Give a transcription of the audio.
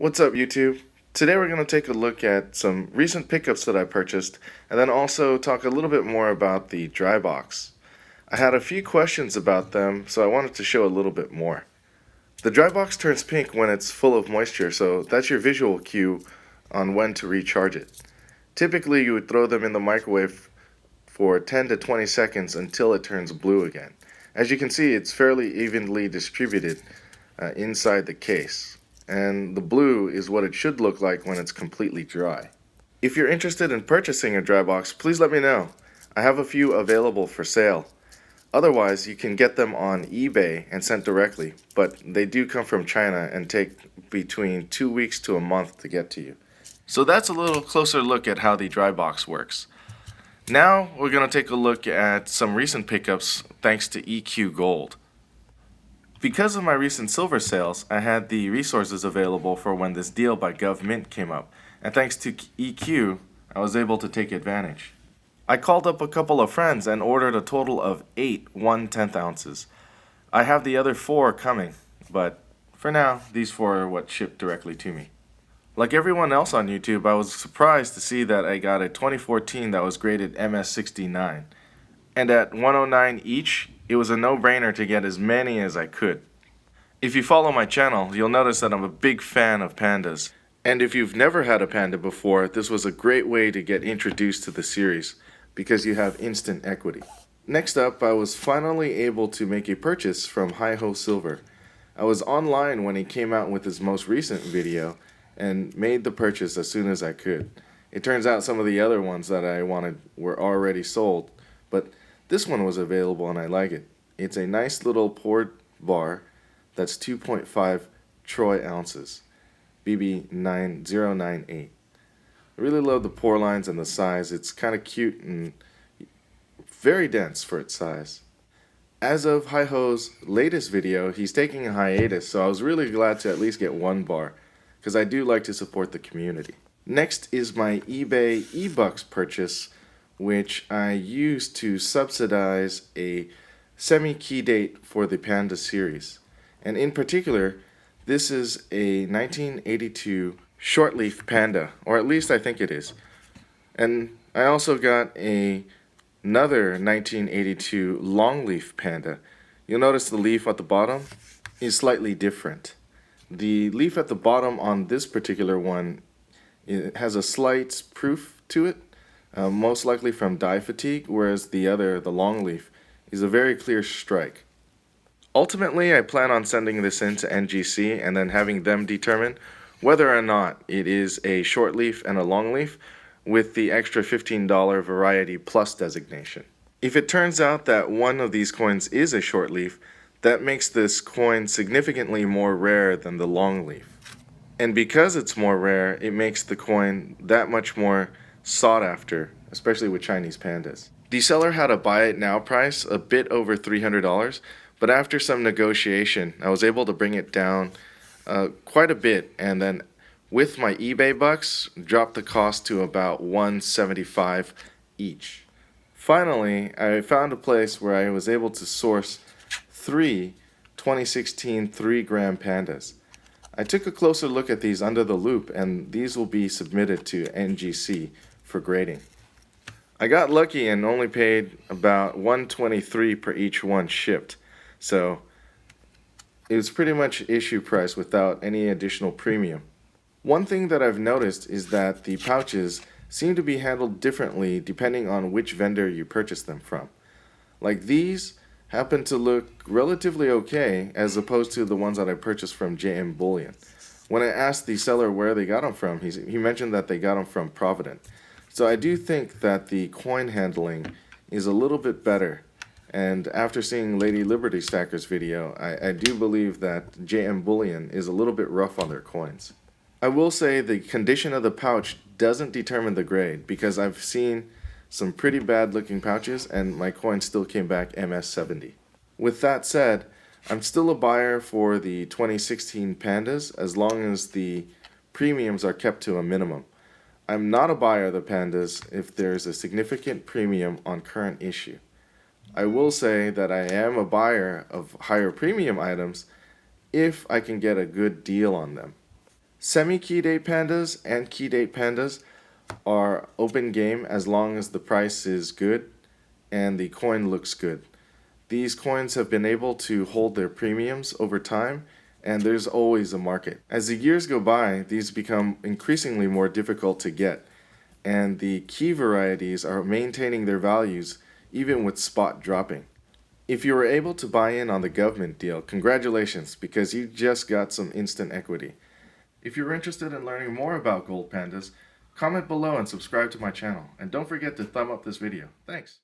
What's up, YouTube? Today we're going to take a look at some recent pickups that I purchased and then also talk a little bit more about the dry box. I had a few questions about them, so I wanted to show a little bit more. The dry box turns pink when it's full of moisture, so that's your visual cue on when to recharge it. Typically you would throw them in the microwave for 10 to 20 seconds until it turns blue again. As you can see, it's fairly evenly distributed inside the case. And the blue is what it should look like when it's completely dry. If you're interested in purchasing a dry box, please let me know. I have a few available for sale. Otherwise, you can get them on eBay and sent directly, but they do come from China and take between 2 weeks to a month to get to you. So that's a little closer look at how the dry box works. Now we're going to take a look at some recent pickups thanks to EQ Gold. Because of my recent silver sales, I had the resources available for when this deal by GovMint came up, and thanks to EQ, I was able to take advantage. I called up a couple of friends and ordered a total of 8 1/10 ounces. I have the other 4 coming, but for now, these 4 are what shipped directly to me. Like everyone else on YouTube, I was surprised to see that I got a 2014 that was graded MS69. And at 109 each, it was a no-brainer to get as many as I could. If you follow my channel, you'll notice that I'm a big fan of pandas. And if you've never had a panda before, this was a great way to get introduced to the series, because you have instant equity. Next up, I was finally able to make a purchase from Hiho Silver. I was online when he came out with his most recent video, and made the purchase as soon as I could. It turns out some of the other ones that I wanted were already sold, but this one was available and I like it. It's a nice little poured bar that's 2.5 troy ounces, BB9098. I really love the pour lines and the size. It's kind of cute and very dense for its size. As of Hiho's latest video, he's taking a hiatus, so I was really glad to at least get 1 bar, because I do like to support the community. Next is my eBay eBucks purchase, which I used to subsidize a semi-key date for the Panda series. And in particular, this is a 1982 shortleaf Panda, or at least I think it is. And I also got another 1982 longleaf Panda. You'll notice the leaf at the bottom is slightly different. The leaf at the bottom on this particular one, it has a slight proof to it, most likely from dye fatigue, whereas the other, the long leaf, is a very clear strike. Ultimately, I plan on sending this in to NGC and then having them determine whether or not it is a short leaf and a long leaf with the extra $15 Variety Plus designation. If it turns out that one of these coins is a short leaf, that makes this coin significantly more rare than the long leaf. And because it's more rare, it makes the coin that much more sought after, especially with Chinese pandas. The seller had a buy it now price a bit over $300, but after some negotiation, I was able to bring it down quite a bit, and then with my eBay bucks, dropped the cost to about $175 each. Finally, I found a place where I was able to source 3 2016 3-gram pandas. I took a closer look at these under the loupe, and these will be submitted to NGC for grading. I got lucky and only paid about $123 per each one shipped, so it was pretty much issue price without any additional premium. One thing that I've noticed is that the pouches seem to be handled differently depending on which vendor you purchase them from. Like these happen to look relatively okay as opposed to the ones that I purchased from JM Bullion. When I asked the seller where they got them from, he mentioned that they got them from Provident. So I do think that the coin handling is a little bit better, and after seeing Lady Liberty Stacker's video, I do believe that JM Bullion is a little bit rough on their coins. I will say the condition of the pouch doesn't determine the grade, because I've seen some pretty bad looking pouches and my coin still came back MS70. With that said, I'm still a buyer for the 2016 Pandas as long as the premiums are kept to a minimum. I'm not a buyer of the Pandas if there's a significant premium on current issue. I will say that I am a buyer of higher premium items if I can get a good deal on them. Semi-key date pandas and key date pandas are open game as long as the price is good and the coin looks good. These coins have been able to hold their premiums over time, and there's always a market. As the years go by, these become increasingly more difficult to get, and the key varieties are maintaining their values even with spot dropping. If you were able to buy in on the government deal, congratulations, because you just got some instant equity. If you're interested in learning more about gold pandas, comment below and subscribe to my channel. And don't forget to thumb up this video. Thanks.